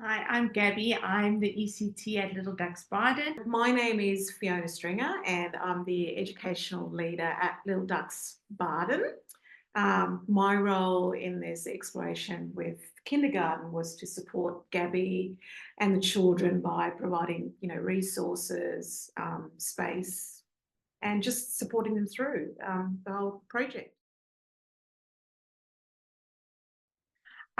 Hi, I'm Gabby. I'm the ECT at Little Ducks Bardon. My name is Fiona Stringer, and I'm the educational leader at Little Ducks Bardon. My role in this exploration with kindergarten was to support Gabby and the children by providing, resources, space, and just supporting them through the whole project.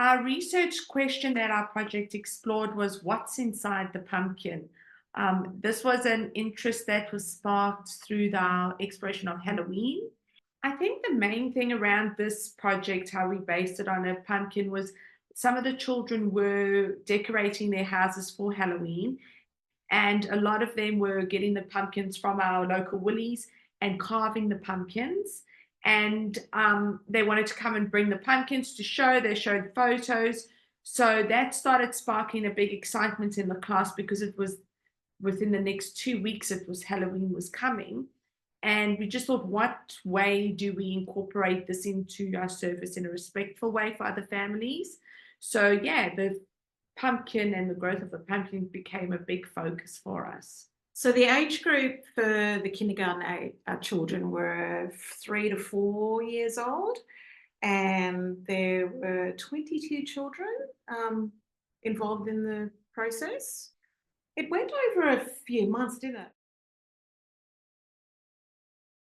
Our research question that our project explored was what's inside the pumpkin. This was an interest that was sparked through our exploration of Halloween. I think the main thing around this project, how we based it on a pumpkin, was some of the children were decorating their houses for Halloween, and a lot of them were getting the pumpkins from our local woolies and carving the pumpkins. And they wanted to come and bring the pumpkins to show. They showed photos. So that started sparking a big excitement in the class because it was within the next 2 weeks, it was Halloween was coming. And we just thought, what way do we incorporate this into our service in a respectful way for other families? So, yeah, the pumpkin and the growth of the pumpkin became a big focus for us. So the age group for the kindergarten children were 3 to 4 years old, and there were 22 children involved in the process. It went over a few months, didn't it?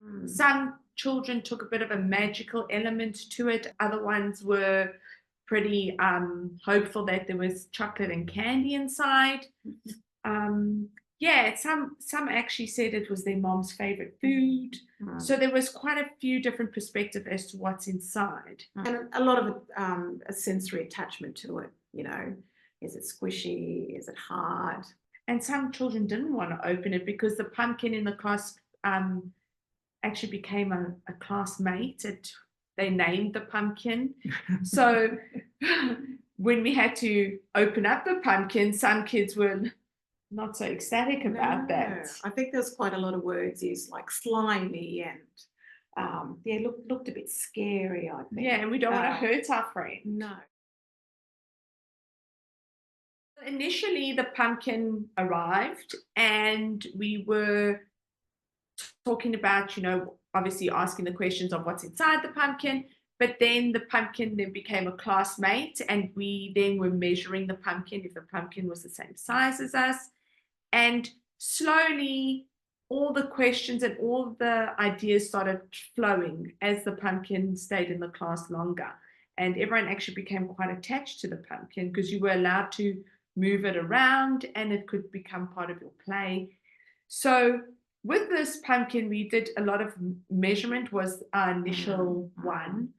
Mm. Some children took a bit of a magical element to it. Other ones were pretty hopeful that there was chocolate and candy inside. Yeah, some actually said it was their mom's favorite food. Mm. So there was quite a few different perspectives as to what's inside. And a lot of a sensory attachment to it. Is it squishy? Is it hard? And some children didn't want to open it because the pumpkin in the class actually became a classmate. They named the pumpkin. So when we had to open up the pumpkin, some kids were not so ecstatic about that. I think there's quite a lot of words used like slimy and yeah, looked a bit scary, I think. Yeah, and we don't want to hurt our friend. No. Initially, the pumpkin arrived, and we were talking about, obviously asking the questions of what's inside the pumpkin. But then the pumpkin then became a classmate, and we then were measuring the pumpkin if the pumpkin was the same size as us. And slowly, all the questions and all the ideas started flowing as the pumpkin stayed in the class longer. And everyone actually became quite attached to the pumpkin because you were allowed to move it around and it could become part of your play. So with this pumpkin, we did a lot of measurement was our initial one.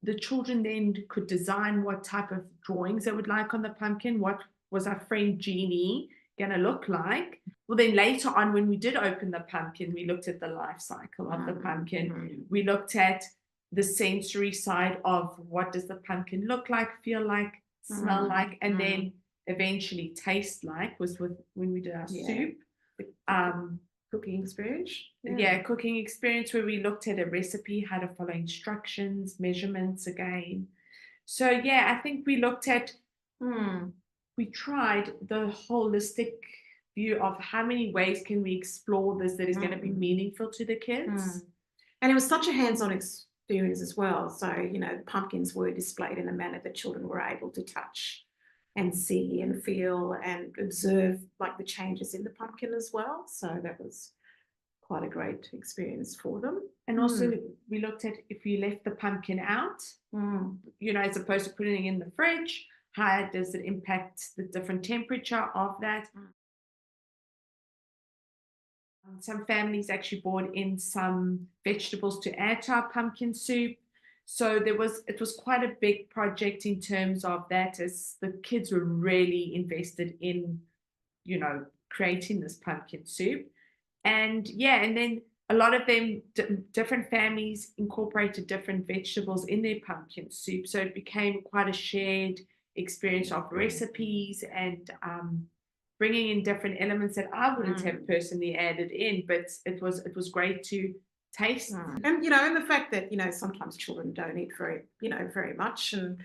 The children then could design what type of drawings they would like on the pumpkin. What was our friend Jeannie going to look like? Well, then later on, when we did open the pumpkin, we looked at the life cycle of the pumpkin. We looked at the sensory side of what does the pumpkin look like, feel like, smell like, and then eventually taste like was when we did our soup. Cooking experience. Yeah, cooking experience where we looked at a recipe, how to follow instructions, measurements again. So yeah, I think we looked at, we tried the holistic view of how many ways can we explore this that is going to be meaningful to the kids. And it was such a hands-on experience as well. So, pumpkins were displayed in a manner that children were able to touch and see and feel and observe like the changes in the pumpkin as well. So that was quite a great experience for them. And also we looked at if you left the pumpkin out, as opposed to putting it in the fridge, how does it impact the different temperature of that? Some families actually brought in some vegetables to add to our pumpkin soup. So it was quite a big project in terms of that, as the kids were really invested in, creating this pumpkin soup. And yeah, and then a lot of them, different families incorporated different vegetables in their pumpkin soup. So it became quite a shared experience of recipes and bringing in different elements that I wouldn't have personally added in, but it was great to taste. And and the fact that sometimes children don't eat very much, and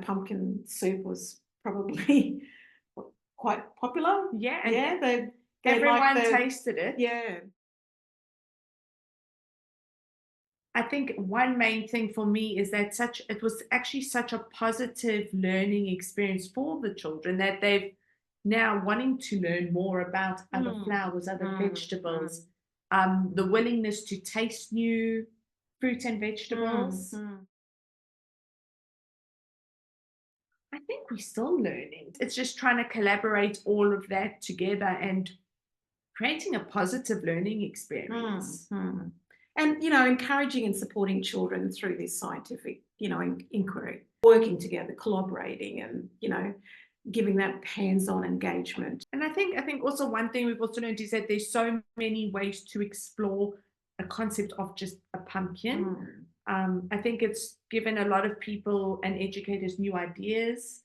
pumpkin soup was probably quite popular. Yeah, and Yeah, they like everyone the tasted it. yeah. I think one main thing for me is that it was actually such a positive learning experience for the children that they've now wanting to learn more about other Mm, flowers, other mm, vegetables, the willingness to taste new fruit and mm, vegetables. mm, I think we're still learning. It's just trying to collaborate all of that together and creating a positive learning mm, experience. mm. And encouraging and supporting children through this scientific, inquiry, working together, collaborating, and giving that hands-on engagement. And I think also one thing we've also learned is that there's so many ways to explore a concept of just a pumpkin. Mm, I think it's given a lot of people and educators new ideas.